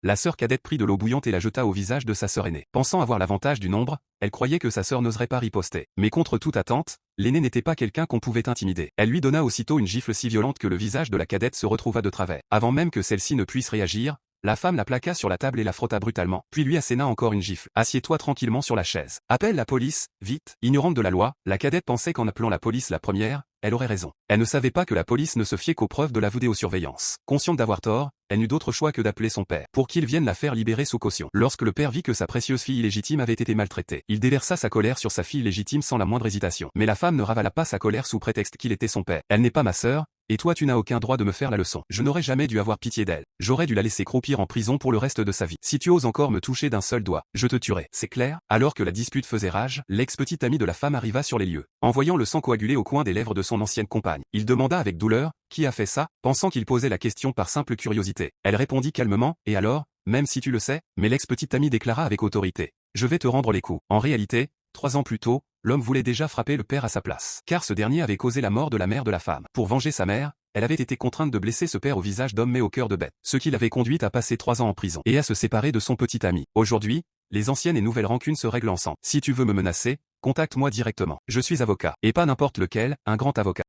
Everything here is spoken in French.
la sœur cadette prit de l'eau bouillante et la jeta au visage de sa sœur aînée. Pensant avoir l'avantage du nombre, elle croyait que sa sœur n'oserait pas riposter. Mais contre toute attente, l'aînée n'était pas quelqu'un qu'on pouvait intimider. Elle lui donna aussitôt une gifle si violente que le visage de la cadette se retrouva de travers. Avant même que celle-ci ne puisse réagir, la femme la plaqua sur la table et la frotta brutalement, puis lui asséna encore une gifle. Assieds-toi tranquillement sur la chaise. Appelle la police, vite. Ignorante de la loi, la cadette pensait qu'en appelant la police la première, elle aurait raison. Elle ne savait pas que la police ne se fiait qu'aux preuves de la vidéosurveillance. Consciente d'avoir tort, elle n'eut d'autre choix que d'appeler son père, pour qu'il vienne la faire libérer sous caution. Lorsque le père vit que sa précieuse fille illégitime avait été maltraitée, il déversa sa colère sur sa fille illégitime sans la moindre hésitation. Mais la femme ne ravala pas sa colère sous prétexte qu'il était son père. Elle n'est pas ma sœur, et toi tu n'as aucun droit de me faire la leçon. Je n'aurais jamais dû avoir pitié d'elle. J'aurais dû la laisser croupir en prison pour le reste de sa vie. Si tu oses encore me toucher d'un seul doigt, je te tuerai. C'est clair? Alors que la dispute faisait rage, l'ex-petite amie de la femme arriva sur les lieux. En voyant le sang coaguler au coin des lèvres de son ancienne compagne, il demanda avec douleur, qui a fait ça, pensant qu'il posait la question par simple curiosité. Elle répondit calmement, et alors, même si tu le sais, mais l'ex-petite amie déclara avec autorité. Je vais te rendre les coups. En réalité, 3 ans plus tôt, l'homme voulait déjà frapper le père à sa place, car ce dernier avait causé la mort de la mère de la femme. Pour venger sa mère, elle avait été contrainte de blesser ce père au visage d'homme mais au cœur de bête, ce qui l'avait conduite à passer 3 ans en prison et à se séparer de son petit ami. Aujourd'hui, les anciennes et nouvelles rancunes se règlent ensemble. Si tu veux me menacer, contacte-moi directement. Je suis avocat, et pas n'importe lequel, un grand avocat.